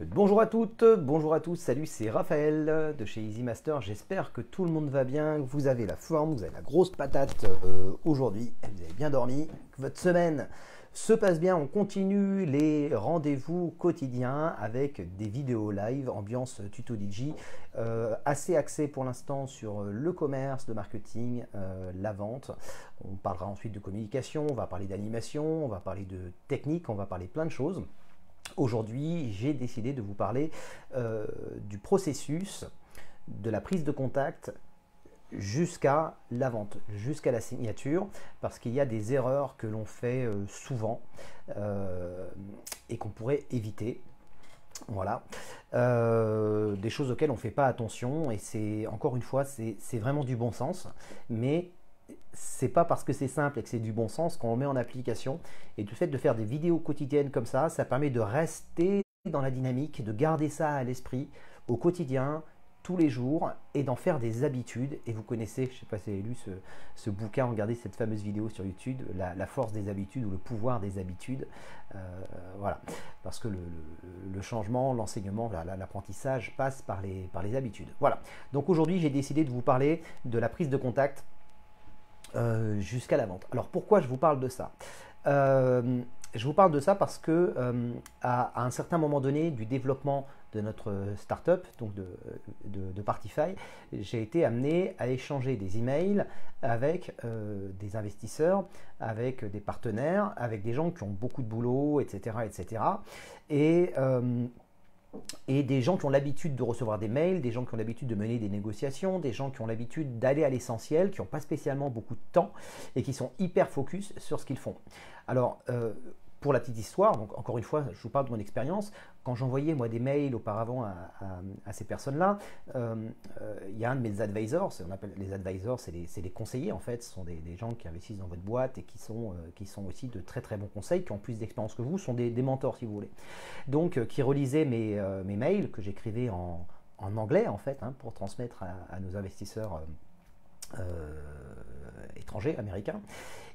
Bonjour à toutes, bonjour à tous, salut, c'est Raphaël de chez Easy Master. J'espère que tout le monde va bien, que vous avez la forme, vous avez la grosse patate aujourd'hui, vous avez bien dormi, que votre semaine se passe bien. On continue les rendez-vous quotidiens avec des vidéos live, ambiance tuto DJ, assez axé pour l'instant sur le commerce, le marketing, la vente. On parlera ensuite de communication, on va parler d'animation, on va parler de technique, on va parler plein de choses. Aujourd'hui, j'ai décidé de vous parler du processus de la prise de contact jusqu'à la vente, jusqu'à la signature, parce qu'il y a des erreurs que l'on fait souvent et qu'on pourrait éviter. Voilà, des choses auxquelles on ne fait pas attention, et c'est encore une fois, c'est vraiment du bon sens, mais c'est pas parce que c'est simple et que c'est du bon sens qu'on le met en application. Et du fait de faire des vidéos quotidiennes comme ça permet de rester dans la dynamique, de garder ça à l'esprit au quotidien, tous les jours, et d'en faire des habitudes. Et vous connaissez, je ne sais pas si vous avez lu ce bouquin, regardez cette fameuse vidéo sur YouTube, la force des habitudes ou le pouvoir des habitudes. Voilà, parce que le changement, l'enseignement, l'apprentissage passe par les habitudes. Voilà, donc aujourd'hui j'ai décidé de vous parler de la prise de contact jusqu'à la vente. Alors pourquoi je vous parle de ça? Je vous parle de ça parce que à un certain moment donné du développement de notre startup, donc de Partify, j'ai été amené à échanger des emails avec des investisseurs, avec des partenaires, avec des gens qui ont beaucoup de boulot, etc. etc. Et des gens qui ont l'habitude de recevoir des mails, des gens qui ont l'habitude de mener des négociations, des gens qui ont l'habitude d'aller à l'essentiel, qui n'ont pas spécialement beaucoup de temps et qui sont hyper focus sur ce qu'ils font. Alors, pour la petite histoire, donc encore une fois, je vous parle de mon expérience. Quand j'envoyais moi des mails auparavant à ces personnes-là, il y a un de mes advisors, on appelle les advisors, c'est les conseillers en fait, ce sont des gens qui investissent dans votre boîte et qui sont aussi de très très bons conseils, qui ont plus d'expérience que vous, sont des mentors si vous voulez. Donc qui relisaient mes mails que j'écrivais en anglais en fait, hein, pour transmettre à nos investisseurs étrangers, américains,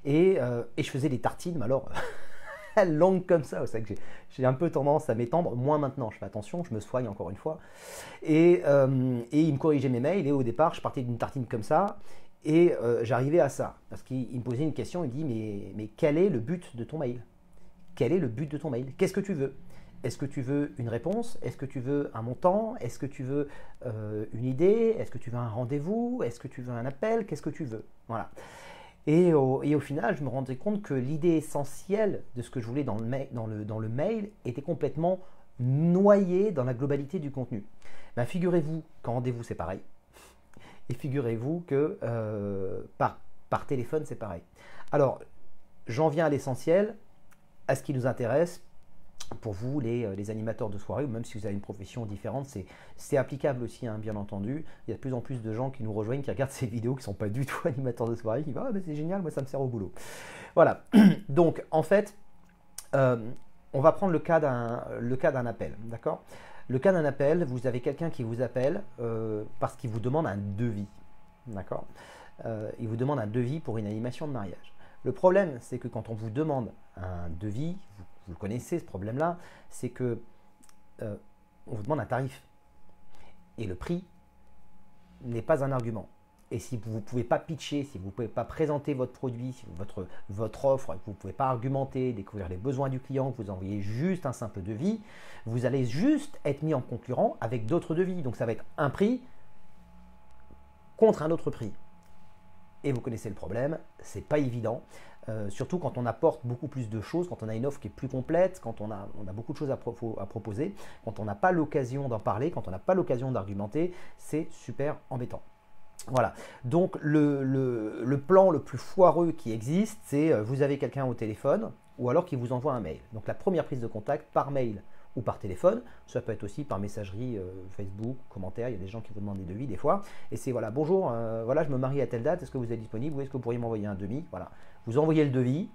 et je faisais des tartines, mais alors longue comme ça, c'est vrai que j'ai un peu tendance à m'étendre, moins maintenant, je fais attention, je me soigne encore une fois, et il me corrigeait mes mails, et au départ je partais d'une tartine comme ça, et j'arrivais à ça, parce qu'il me posait une question, il me dit mais quel est le but de ton mail? Quel est le but de ton mail? Qu'est-ce que tu veux? Est-ce que tu veux une réponse? Est-ce que tu veux un montant? Est-ce que tu veux une idée? Est-ce que tu veux un rendez-vous? Est-ce que tu veux un appel? Qu'est-ce que tu veux? Voilà. Et au final, je me rendais compte que l'idée essentielle de ce que je voulais dans le mail était complètement noyée dans la globalité du contenu. Ben, figurez-vous qu'en rendez-vous, c'est pareil. Et figurez-vous que par téléphone, c'est pareil. Alors, j'en viens à l'essentiel, à ce qui nous intéresse. Pour vous, les animateurs de soirée, ou même si vous avez une profession différente, c'est applicable aussi, hein, bien entendu. Il y a de plus en plus de gens qui nous rejoignent, qui regardent ces vidéos, qui ne sont pas du tout animateurs de soirée, qui disent « Ah, ben c'est génial, moi ça me sert au boulot ». Voilà. Donc, en fait, on va prendre le cas d'un appel, d'accord? Le cas d'un appel, vous avez quelqu'un qui vous appelle parce qu'il vous demande un devis, d'accord? Il vous demande un devis pour une animation de mariage. Le problème, c'est que quand on vous demande un devis, vous connaissez ce problème-là, c'est que on vous demande un tarif. Et le prix n'est pas un argument. Et si vous ne pouvez pas pitcher, si vous ne pouvez pas présenter votre produit, si votre offre, que vous ne pouvez pas argumenter, découvrir les besoins du client, que vous envoyez juste un simple devis, vous allez juste être mis en concurrent avec d'autres devis. Donc ça va être un prix contre un autre prix. Et vous connaissez le problème, c'est pas évident, surtout quand on apporte beaucoup plus de choses, quand on a une offre qui est plus complète, quand on a beaucoup de choses à proposer, quand on n'a pas l'occasion d'en parler, quand on n'a pas l'occasion d'argumenter, c'est super embêtant. Voilà, donc le plan le plus foireux qui existe, c'est vous avez quelqu'un au téléphone ou alors qui vous envoie un mail. Donc la première prise de contact par mail ou par téléphone, ça peut être aussi par messagerie Facebook, commentaire, il y a des gens qui vous demandent des devis des fois, et c'est voilà, bonjour, voilà, je me marie à telle date, est-ce que vous êtes disponible ou est-ce que vous pourriez m'envoyer un devis? Voilà, vous envoyez le devis,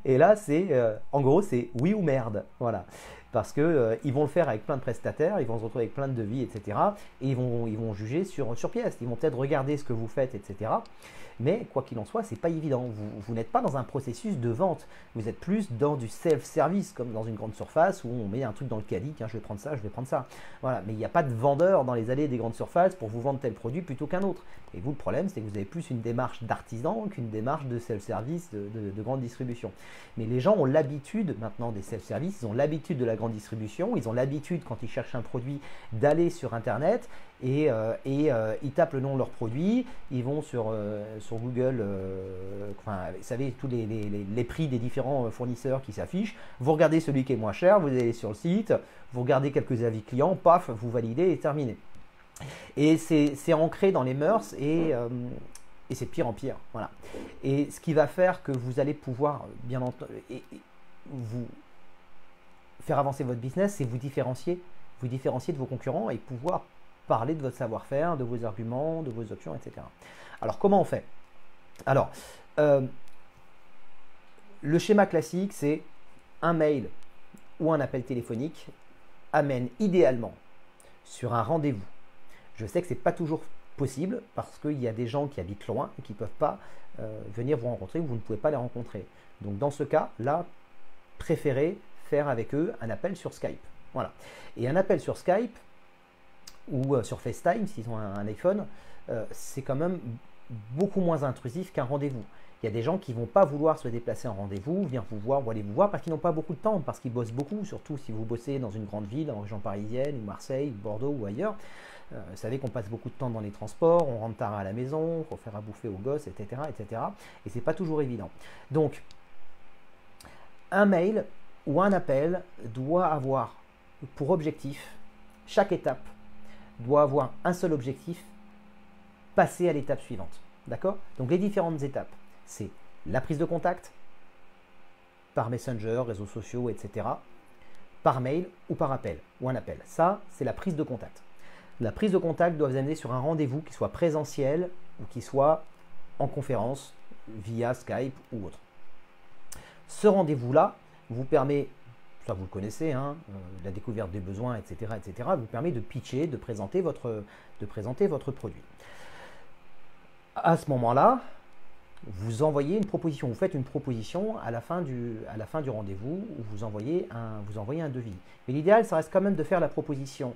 et là c'est, en gros c'est oui ou merde, voilà. parce que ils vont le faire avec plein de prestataires, ils vont se retrouver avec plein de devis, etc. Et ils vont juger sur pièce, ils vont peut-être regarder ce que vous faites, etc. Mais quoi qu'il en soit, c'est pas évident. Vous n'êtes pas dans un processus de vente. Vous êtes plus dans du self-service, comme dans une grande surface où on met un truc dans le caddie, tiens, je vais prendre ça, je vais prendre ça. Voilà. Mais il n'y a pas de vendeur dans les allées des grandes surfaces pour vous vendre tel produit plutôt qu'un autre. Et vous, le problème, c'est que vous avez plus une démarche d'artisan qu'une démarche de self-service, de grande distribution. Mais les gens ont l'habitude maintenant des self-service, ils ont l'habitude de la grande distribution, ils ont l'habitude, quand ils cherchent un produit, d'aller sur Internet et ils tapent le nom de leur produit, ils vont sur Google, enfin, vous savez, tous les prix des différents fournisseurs qui s'affichent, vous regardez celui qui est moins cher, vous allez sur le site, vous regardez quelques avis clients, paf, vous validez et terminé. Et c'est ancré dans les mœurs et c'est de pire en pire. Voilà. Et ce qui va faire que vous allez pouvoir, bien entendu, vous faire avancer votre business, c'est vous différencier de vos concurrents et pouvoir parler de votre savoir-faire, de vos arguments, de vos options, etc. Alors, comment on fait? Alors, le schéma classique, c'est un mail ou un appel téléphonique amène idéalement sur un rendez-vous. Je sais que ce n'est pas toujours possible parce qu'il y a des gens qui habitent loin et qui ne peuvent pas venir vous rencontrer ou vous ne pouvez pas les rencontrer. Donc, dans ce cas-là, préférez faire avec eux un appel sur Skype. Voilà. Et un appel sur Skype ou sur FaceTime, s'ils ont un iPhone, c'est quand même beaucoup moins intrusif qu'un rendez-vous. Il y a des gens qui ne vont pas vouloir se déplacer en rendez-vous, venir vous voir ou aller vous voir parce qu'ils n'ont pas beaucoup de temps, parce qu'ils bossent beaucoup, surtout si vous bossez dans une grande ville, en région parisienne, ou Marseille, ou Bordeaux ou ailleurs. Vous savez qu'on passe beaucoup de temps dans les transports, on rentre tard à la maison, il faut faire à bouffer aux gosses, etc. etc. Et ce n'est pas toujours évident. Donc, un mail ou un appel doit avoir pour objectif, chaque étape doit avoir un seul objectif, passer à l'étape suivante. D'accord? Donc les différentes étapes, c'est la prise de contact par Messenger, réseaux sociaux, etc. Par mail ou par appel, ou un appel. Ça, c'est la prise de contact. La prise de contact doit vous amener sur un rendez-vous qui soit présentiel ou qui soit en conférence via Skype ou autre. Ce rendez-vous-là vous permet, ça vous le connaissez, hein, la découverte des besoins, etc., etc., vous permet de pitcher, de présenter votre produit. À ce moment-là, vous envoyez une proposition, vous faites une proposition à la fin du rendez-vous où vous envoyez un devis. Mais l'idéal, ça reste quand même de faire la proposition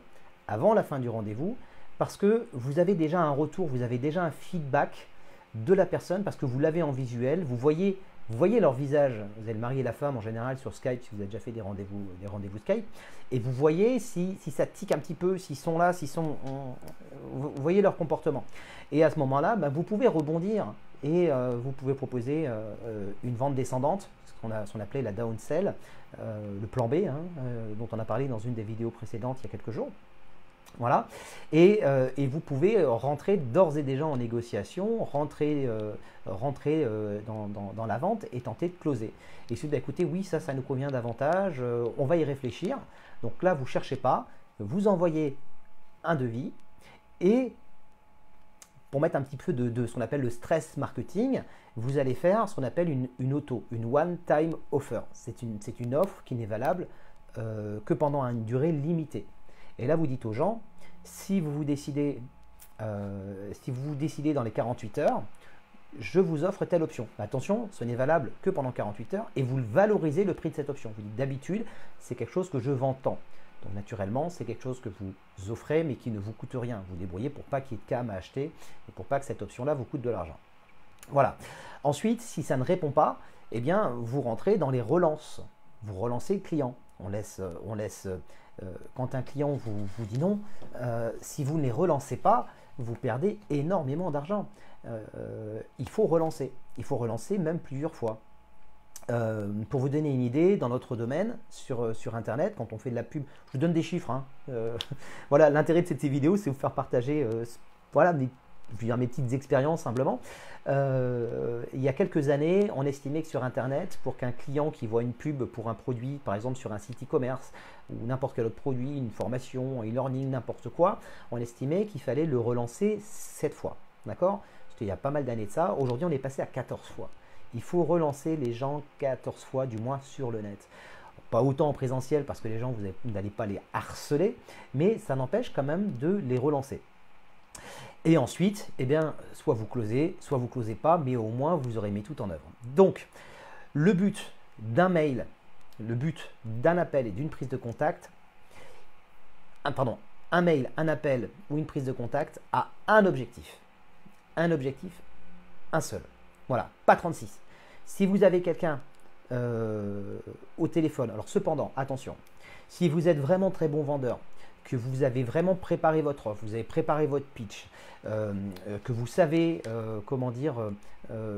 avant la fin du rendez-vous parce que vous avez déjà un retour, vous avez déjà un feedback de la personne parce que vous l'avez en visuel, vous voyez leur visage, vous avez le mari et la femme en général sur Skype si vous avez déjà fait des rendez-vous Skype, et vous voyez si ça tique un petit peu, s'ils sont là, vous voyez leur comportement. Et à ce moment-là, vous pouvez rebondir et vous pouvez proposer une vente descendante, ce qu'on appelait la downsell, le plan B, hein, dont on a parlé dans une des vidéos précédentes il y a quelques jours. Voilà, et vous pouvez rentrer d'ores et déjà en négociation, rentrer dans la vente et tenter de closer. Et si vous dites, écoutez, oui, ça nous convient davantage, on va y réfléchir. Donc là, vous ne cherchez pas, vous envoyez un devis et pour mettre un petit peu de ce qu'on appelle le stress marketing, vous allez faire ce qu'on appelle une auto, une one-time offer. C'est une offre qui n'est valable que pendant une durée limitée. Et là, vous dites aux gens, si vous vous décidez dans les 48 heures, je vous offre telle option. Attention, ce n'est valable que pendant 48 heures et vous valorisez le prix de cette option. Vous dites d'habitude, c'est quelque chose que je vends tant. Donc naturellement, c'est quelque chose que vous offrez mais qui ne vous coûte rien. Vous débrouillez pour pas qu'il y ait de cam à acheter et pour pas que cette option-là vous coûte de l'argent. Voilà. Ensuite, si ça ne répond pas, eh bien, vous rentrez dans les relances. Vous relancez le client. On laisse quand un client vous dit non, si vous ne les relancez pas, vous perdez énormément d'argent. Il faut relancer même plusieurs fois. Pour vous donner une idée, dans notre domaine, sur Internet, quand on fait de la pub, je vous donne des chiffres. Hein, voilà, l'intérêt de cette vidéo, c'est vous faire partager voilà, mes petites expériences simplement. Il y a quelques années, on estimait que sur Internet, pour qu'un client qui voit une pub pour un produit, par exemple sur un site e-commerce ou n'importe quel autre produit, une formation, un e-learning, n'importe quoi, on estimait qu'il fallait le relancer 7 fois. D'accord? C'était il y a pas mal d'années de ça. Aujourd'hui, on est passé à 14 fois. Il faut relancer les gens 14 fois du moins sur le net. pas autant en présentiel parce que les gens, vous n'allez pas les harceler, mais ça n'empêche quand même de les relancer. Et ensuite, eh bien, soit vous closez pas, mais au moins vous aurez mis tout en œuvre. Donc, le but d'un mail, le but d'un appel et d'une prise de contact, un mail, un appel ou une prise de contact a un objectif. Un objectif, un seul. Voilà, pas 36. Si vous avez quelqu'un au téléphone, alors cependant, attention, si vous êtes vraiment très bon vendeur, que vous avez vraiment préparé votre offre, vous avez préparé votre pitch, que vous savez,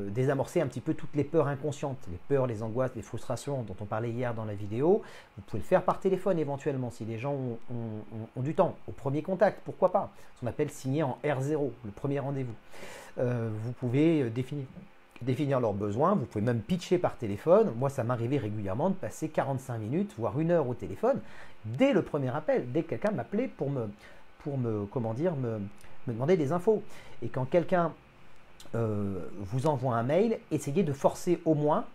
désamorcer un petit peu toutes les peurs inconscientes, les peurs, les angoisses, les frustrations dont on parlait hier dans la vidéo, vous pouvez le faire par téléphone éventuellement, si les gens ont du temps, au premier contact, pourquoi pas, ce qu'on appelle signer en R0, le premier rendez-vous. Vous pouvez définir leurs besoins, vous pouvez même pitcher par téléphone. Moi, ça m'arrivait régulièrement de passer 45 minutes, voire 1 heure au téléphone, dès le premier appel, dès que quelqu'un m'appelait pour me demander des infos. Et quand quelqu'un vous envoie un mail, essayez de forcer au moins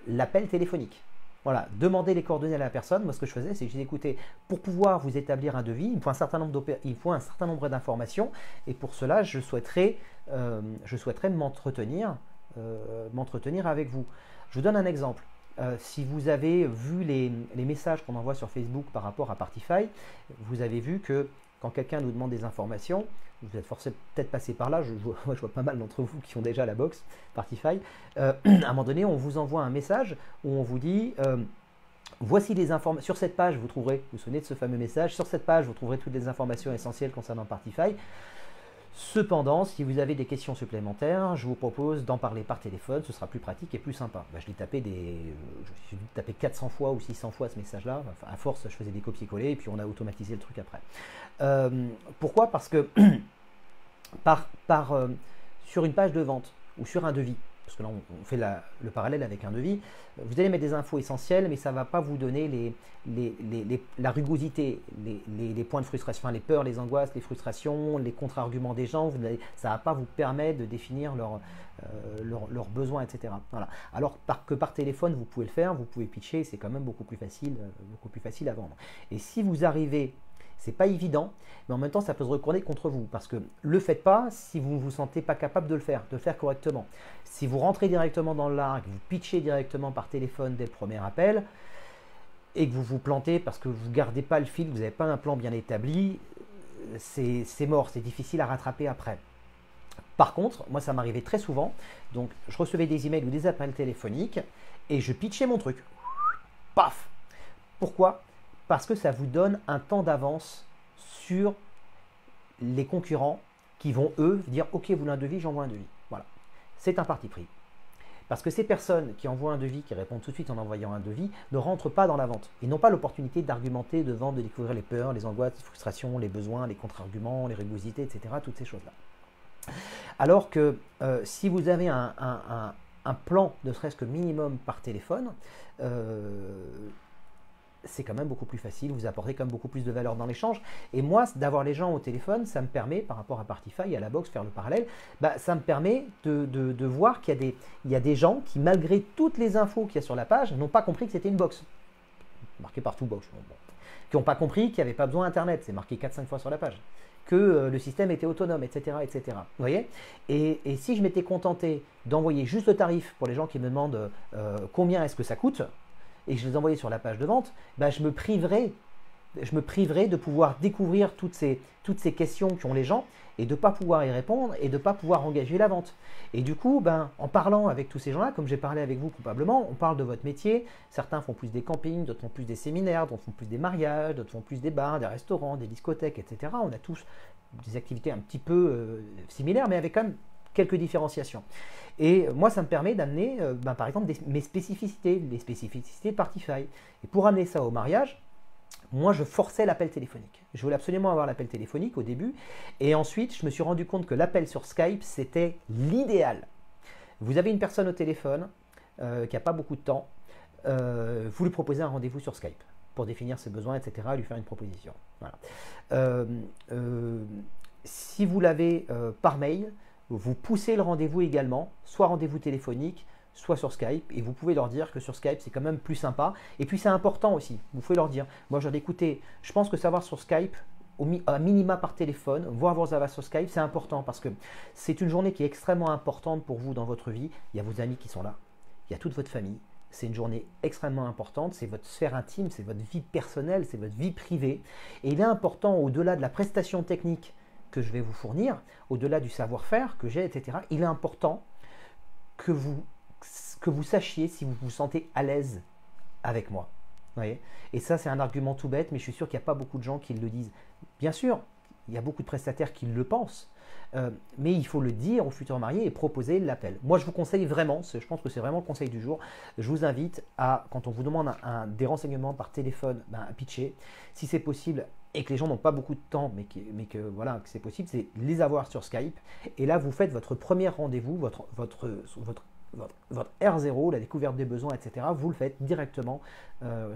l'appel téléphonique. Voilà, demandez les coordonnées à la personne. Moi, ce que je faisais, c'est que je disais, écoutez, pour pouvoir vous établir un devis, il faut un certain nombre d'informations, et pour cela, je souhaiterais m'entretenir avec vous. Je vous donne un exemple. Si vous avez vu les messages qu'on envoie sur Facebook par rapport à Partify, vous avez vu que quand quelqu'un nous demande des informations, vous êtes forcément peut-être passé par là, je vois pas mal d'entre vous qui ont déjà la box Partify, à un moment donné, on vous envoie un message où on vous dit voici les informations, sur cette page vous trouverez, vous vous souvenez de ce fameux message, sur cette page vous trouverez toutes les informations essentielles concernant Partify. Cependant, si vous avez des questions supplémentaires, je vous propose d'en parler par téléphone, ce sera plus pratique et plus sympa. Je l'ai tapé je l'ai tapé 400 fois ou 600 fois ce message-là. Enfin, à force, je faisais des copier-coller et puis on a automatisé le truc après. Pourquoi? Parce que sur une page de vente ou sur un devis, parce que là on fait le parallèle avec un devis, vous allez mettre des infos essentielles, mais ça ne va pas vous donner la rugosité, les points de frustration, enfin, les peurs, les angoisses, les frustrations, les contre-arguments des gens, ça ne va pas vous permettre de définir leurs besoins, etc. Voilà. Alors que par téléphone, vous pouvez le faire, vous pouvez pitcher, c'est quand même beaucoup plus facile à vendre. Et si vous arrivez, c'est pas évident, mais en même temps, ça peut se retourner contre vous parce que le faites pas si vous ne vous sentez pas capable de le faire correctement. Si vous rentrez directement dans l'art, que vous pitchez directement par téléphone dès le premier appel et que vous vous plantez parce que vous ne gardez pas le fil, vous n'avez pas un plan bien établi, c'est mort, c'est difficile à rattraper après. Par contre, moi, ça m'arrivait très souvent, donc je recevais des emails ou des appels téléphoniques et je pitchais mon truc. Paf! Pourquoi? Parce que ça vous donne un temps d'avance sur les concurrents qui vont, eux, dire « Ok, vous voulez un devis, j'envoie un devis. » Voilà. C'est un parti pris. Parce que ces personnes qui envoient un devis, qui répondent tout de suite en envoyant un devis, ne rentrent pas dans la vente. Ils n'ont pas l'opportunité d'argumenter, de vendre, de découvrir les peurs, les angoisses, les frustrations, les besoins, les contre-arguments, les rugosités, etc. Toutes ces choses-là. Alors que si vous avez un plan, ne serait-ce que minimum par téléphone, c'est quand même beaucoup plus facile, vous apportez quand même beaucoup plus de valeur dans l'échange. Et moi, d'avoir les gens au téléphone, ça me permet, par rapport à Partify et à la box, faire le parallèle, ça me permet de voir qu'il y a des gens qui, malgré toutes les infos qu'il y a sur la page, n'ont pas compris que c'était une box. Marqué partout box. Bon. Qui n'ont pas compris qu'il n'y avait pas besoin d'Internet, c'est marqué 4-5 fois sur la page. Que le système était autonome, etc. etc. Vous voyez? Et si je m'étais contenté d'envoyer juste le tarif pour les gens qui me demandent combien est-ce que ça coûte, et que je les envoyais sur la page de vente, je me priverais de pouvoir découvrir toutes ces questions qu'ont les gens et de ne pas pouvoir y répondre et de ne pas pouvoir engager la vente. Et du coup, en parlant avec tous ces gens-là, comme j'ai parlé avec vous probablement, on parle de votre métier. Certains font plus des campings, d'autres font plus des séminaires, d'autres font plus des mariages, d'autres font plus des bars, des restaurants, des discothèques, etc. On a tous des activités un petit peu similaires, mais avec quand même quelques différenciations. Et moi, ça me permet d'amener, par exemple, mes spécificités, les spécificités de Partify. Et pour amener ça au mariage, moi, je forçais l'appel téléphonique. Je voulais absolument avoir l'appel téléphonique au début. Et ensuite, je me suis rendu compte que l'appel sur Skype, c'était l'idéal. Vous avez une personne au téléphone qui n'a pas beaucoup de temps. Vous lui proposez un rendez-vous sur Skype pour définir ses besoins, etc., et lui faire une proposition. Voilà. Si vous l'avez par mail, vous poussez le rendez-vous également, soit rendez-vous téléphonique, soit sur Skype, et vous pouvez leur dire que sur Skype c'est quand même plus sympa, et puis c'est important aussi, vous pouvez leur dire, moi je leur dis écoutez, je pense que savoir sur Skype, à minima par téléphone, voir vos avas sur Skype, c'est important parce que c'est une journée qui est extrêmement importante pour vous dans votre vie, il y a vos amis qui sont là, il y a toute votre famille, c'est une journée extrêmement importante, c'est votre sphère intime, c'est votre vie personnelle, c'est votre vie privée, et il est important au-delà de la prestation technique que je vais vous fournir, au-delà du savoir-faire que j'ai, etc., il est important que vous sachiez si vous vous sentez à l'aise avec moi. Vous voyez, et ça, c'est un argument tout bête, mais je suis sûr qu'il n'y a pas beaucoup de gens qui le disent. Bien sûr, il y a beaucoup de prestataires qui le pensent, mais il faut le dire aux futurs mariés et proposer l'appel. Moi, je vous conseille vraiment, je pense que c'est vraiment le conseil du jour, je vous invite à, quand on vous demande des renseignements par téléphone, à pitcher, si c'est possible, et que les gens n'ont pas beaucoup de temps, mais que voilà, que c'est possible, c'est les avoir sur Skype. Et là, vous faites votre premier rendez-vous, votre R0, la découverte des besoins, etc. Vous le faites directement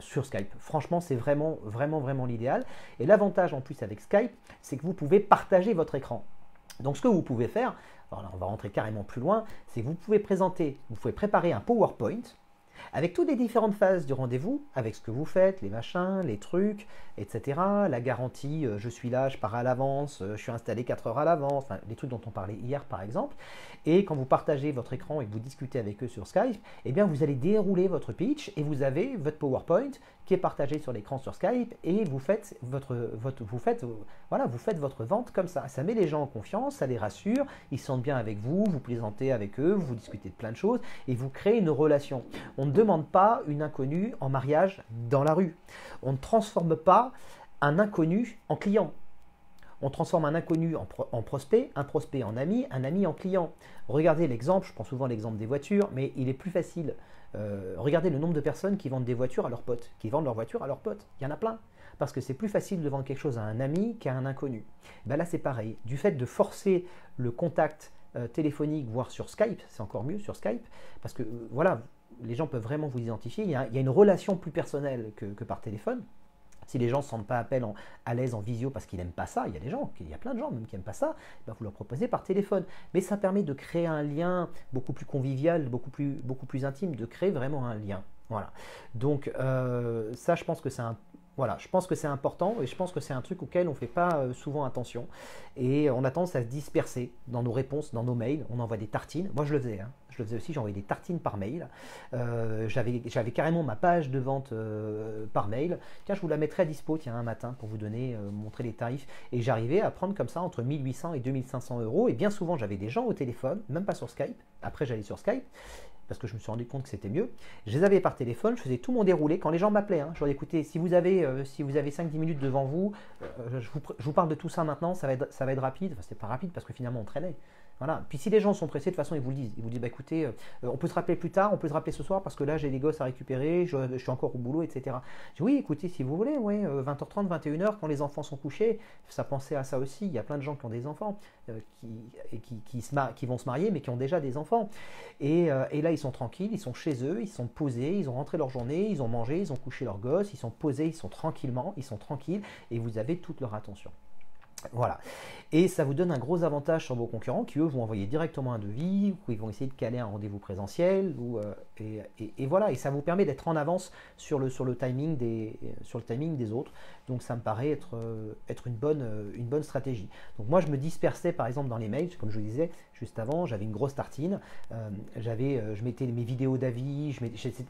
sur Skype. Franchement, c'est vraiment, vraiment, vraiment l'idéal. Et l'avantage en plus avec Skype, c'est que vous pouvez partager votre écran. Donc, ce que vous pouvez faire, alors là, on va rentrer carrément plus loin, c'est que vous pouvez préparer un PowerPoint avec toutes les différentes phases du rendez-vous, avec ce que vous faites, les machins, les trucs, etc. La garantie, je suis là, je pars à l'avance, je suis installé 4 heures à l'avance, enfin, les trucs dont on parlait hier par exemple. Et quand vous partagez votre écran et que vous discutez avec eux sur Skype, eh bien vous allez dérouler votre pitch et vous avez votre PowerPoint qui est partagé sur l'écran sur Skype et vous faites votre vente comme ça. Ça met les gens en confiance, ça les rassure, ils se sentent bien avec vous, vous plaisantez avec eux, vous discutez de plein de choses et vous créez une relation. On ne demande pas une inconnue en mariage dans la rue. On ne transforme pas un inconnu en client. On transforme un inconnu en prospect, un prospect en ami, un ami en client. Regardez l'exemple, je prends souvent l'exemple des voitures, mais il est plus facile. Regardez le nombre de personnes qui vendent des voitures à leurs potes, qui vendent leur voiture à leurs potes. Il y en a plein. Parce que c'est plus facile de vendre quelque chose à un ami qu'à un inconnu. Ben là, c'est pareil. Du fait de forcer le contact téléphonique, voire sur Skype, c'est encore mieux sur Skype, parce que voilà, les gens peuvent vraiment vous identifier. Il y a une relation plus personnelle que par téléphone. Si les gens ne se sentent pas à l'aise en visio parce qu'ils n'aiment pas ça, il y a plein de gens même qui n'aiment pas ça, ben vous leur proposez par téléphone. Mais ça permet de créer un lien beaucoup plus convivial, beaucoup plus intime, de créer vraiment un lien. Voilà. Donc ça, je pense que c'est important et je pense que c'est un truc auquel on ne fait pas souvent attention. Et on a tendance à se disperser dans nos réponses, dans nos mails. On envoie des tartines. Moi, je le faisais. Je le faisais aussi, j'envoyais des tartines par mail. J'avais carrément ma page de vente par mail. Tiens, je vous la mettrai à dispo un matin pour vous montrer les tarifs. Et j'arrivais à prendre comme ça entre 1800 et 2500 euros. Et bien souvent, j'avais des gens au téléphone, même pas sur Skype. Après, j'allais sur Skype parce que je me suis rendu compte que c'était mieux. Je les avais par téléphone, je faisais tout mon déroulé. Quand les gens m'appelaient, je leur dis écoutez, si vous avez 5-10 minutes devant vous, je vous parle de tout ça maintenant, ça va être rapide. Enfin, c'était pas rapide parce que finalement on traînait. Voilà. Puis si les gens sont pressés, de toute façon, ils vous le disent. Ils vous disent, bah, écoutez, on peut se rappeler plus tard, on peut se rappeler ce soir parce que là, j'ai des gosses à récupérer, je suis encore au boulot, etc. Je dis, oui, écoutez, si vous voulez, ouais, 20h30, 21h, quand les enfants sont couchés, ça pensait à ça aussi. Il y a plein de gens qui ont des enfants, qui vont se marier, mais qui ont déjà des enfants. Et là, ils sont tranquilles, ils sont chez eux, ils sont posés, ils ont rentré leur journée, ils ont mangé, ils ont couché leurs gosses, ils sont posés, ils sont tranquilles, et vous avez toute leur attention. Voilà, et ça vous donne un gros avantage sur vos concurrents qui eux vont envoyer directement un devis ou ils vont essayer de caler un rendez-vous présentiel et voilà, et ça vous permet d'être en avance sur le timing des autres. Donc ça me paraît être une bonne stratégie. Donc moi je me dispersais par exemple dans les mails, comme je vous disais juste avant, j'avais une grosse tartine, je mettais mes vidéos d'avis,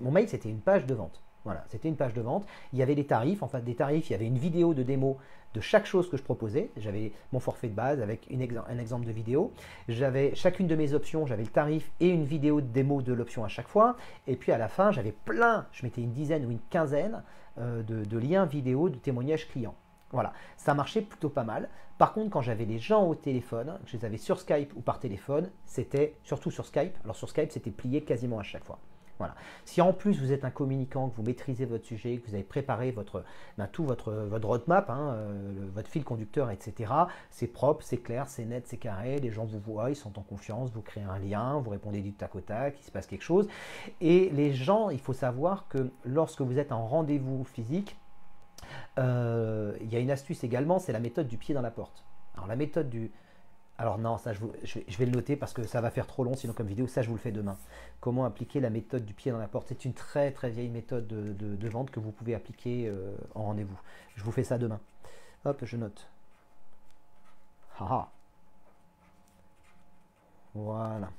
mon mail c'était une page de vente. Voilà, c'était une page de vente. Il y avait des tarifs, enfin des tarifs, il y avait une vidéo de démo de chaque chose que je proposais. J'avais mon forfait de base avec un exemple de vidéo. J'avais chacune de mes options, j'avais le tarif et une vidéo de démo de l'option à chaque fois. Et puis à la fin, j'avais je mettais une dizaine ou une quinzaine de liens vidéo de témoignages clients. Voilà, ça marchait plutôt pas mal. Par contre, quand j'avais les gens au téléphone, je les avais sur Skype ou par téléphone, c'était surtout sur Skype. Alors sur Skype, c'était plié quasiment à chaque fois. Voilà. Si en plus vous êtes un communicant, que vous maîtrisez votre sujet, que vous avez préparé votre roadmap, votre fil conducteur, etc., c'est propre, c'est clair, c'est net, c'est carré, les gens vous voient, ils sont en confiance, vous créez un lien, vous répondez du tac au tac, il se passe quelque chose. Et les gens, il faut savoir que lorsque vous êtes en rendez-vous physique, il y a une astuce également, c'est la méthode du pied dans la porte. Alors la méthode Alors non, ça je vais le noter parce que ça va faire trop long sinon comme vidéo, ça je vous le fais demain. Comment appliquer la méthode du pied dans la porte. C'est une très très vieille méthode de vente que vous pouvez appliquer en rendez-vous. Je vous fais ça demain. Hop, je note. Haha. Voilà.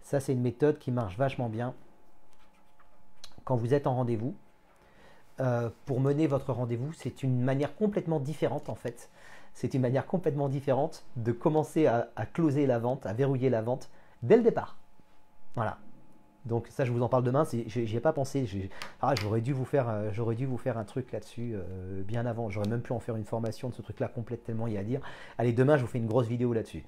Ça c'est une méthode qui marche vachement bien quand vous êtes en rendez-vous. Pour mener votre rendez-vous, c'est une manière complètement différente en fait. C'est une manière complètement différente de commencer à closer la vente, à verrouiller la vente dès le départ. Voilà. Donc ça, je vous en parle demain. J'y ai pas pensé. J'aurais dû vous faire un truc là-dessus bien avant. J'aurais même pu en faire une formation de ce truc-là complètement, il y a à dire. Allez, demain, je vous fais une grosse vidéo là-dessus.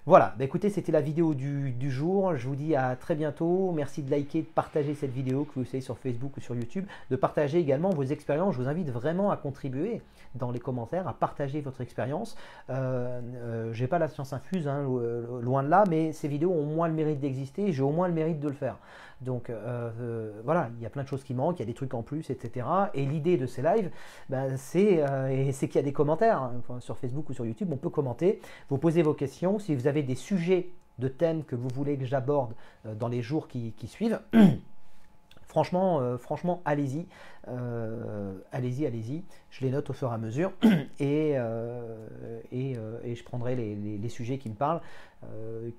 Voilà, bah écoutez, c'était la vidéo du jour. Je vous dis à très bientôt. Merci de liker, de partager cette vidéo, que vous soyez sur Facebook ou sur YouTube, de partager également vos expériences. Je vous invite vraiment à contribuer dans les commentaires, à partager votre expérience. J'ai pas la science infuse, hein, loin de là, mais ces vidéos ont au moins le mérite d'exister. J'ai au moins le mérite de le faire. Donc voilà, il y a plein de choses qui manquent, il y a des trucs en plus, etc. Et l'idée de ces lives, ben, c'est qu'il y a des commentaires hein, sur Facebook ou sur YouTube. On peut commenter, vous posez vos questions. Si vous avez des sujets de thèmes que vous voulez que j'aborde dans les jours qui suivent, franchement, allez-y, allez-y. Je les note au fur et à mesure et je prendrai les sujets qui me parlent,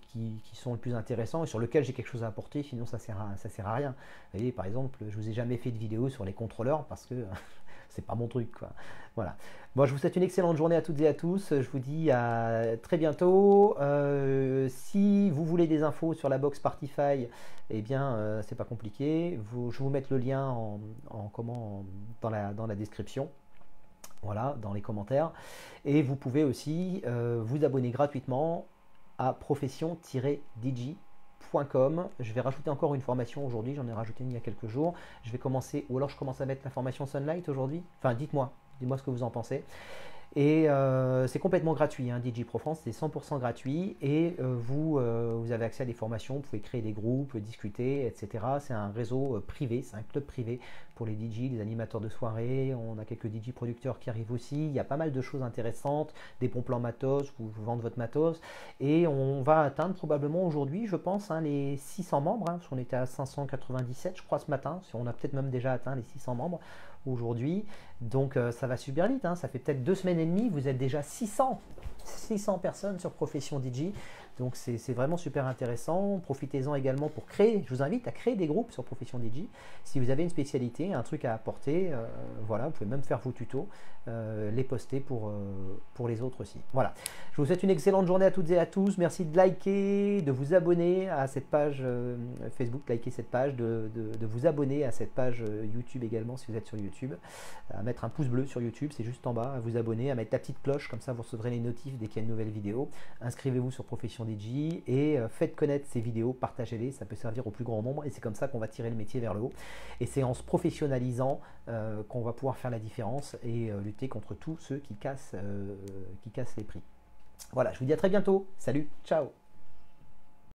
qui sont les plus intéressants et sur lesquels j'ai quelque chose à apporter. Sinon, ça sert à rien. Vous voyez, par exemple, je vous ai jamais fait de vidéo sur les contrôleurs parce que c'est pas mon truc, quoi. Voilà. Bon, je vous souhaite une excellente journée à toutes et à tous. Je vous dis à très bientôt. Si vous voulez des infos sur la box Partify, eh bien, c'est pas compliqué. Je vais vous mettre le lien dans la description. Voilà, dans les commentaires. Et vous pouvez aussi vous abonner gratuitement à profession-dj.com. Je vais rajouter encore une formation aujourd'hui, j'en ai rajouté une il y a quelques jours. Je vais commencer, ou alors je commence à mettre la formation Sunlight aujourd'hui. Enfin, dites-moi ce que vous en pensez. Et c'est complètement gratuit, hein, DJ Pro France, c'est 100% gratuit et vous avez accès à des formations, vous pouvez créer des groupes, discuter, etc. C'est un réseau privé, c'est un club privé pour les DJ, les animateurs de soirée. On a quelques DJ producteurs qui arrivent aussi. Il y a pas mal de choses intéressantes, des bons plans matos, vous vendez votre matos. Et on va atteindre probablement aujourd'hui, je pense, hein, les 600 membres. Hein, parce qu'on était à 597, je crois, ce matin. On a peut-être même déjà atteint les 600 membres aujourd'hui. Donc ça va super vite, hein. Ça fait peut-être 2 semaines et demie, vous êtes déjà 600 personnes sur Profession DJ. Donc c'est vraiment super intéressant. Profitez-en également pour créer, je vous invite à créer des groupes sur Profession DJ. Si vous avez une spécialité, un truc à apporter, voilà, vous pouvez même faire vos tutos, les poster pour les autres aussi. Voilà, je vous souhaite une excellente journée à toutes et à tous. Merci de liker, de vous abonner à cette page Facebook, liker cette page, de vous abonner à cette page YouTube également si vous êtes sur YouTube, à mettre un pouce bleu sur YouTube, c'est juste en bas, à vous abonner, à mettre la petite cloche, comme ça vous recevrez les notifs dès qu'il y a une nouvelle vidéo. Inscrivez-vous sur Profession DJ et faites connaître ces vidéos, partagez-les, ça peut servir au plus grand nombre et c'est comme ça qu'on va tirer le métier vers le haut. Et c'est en se professionnalisant qu'on va pouvoir faire la différence et lutter contre tous ceux qui cassent les prix. Voilà, je vous dis à très bientôt. Salut, ciao.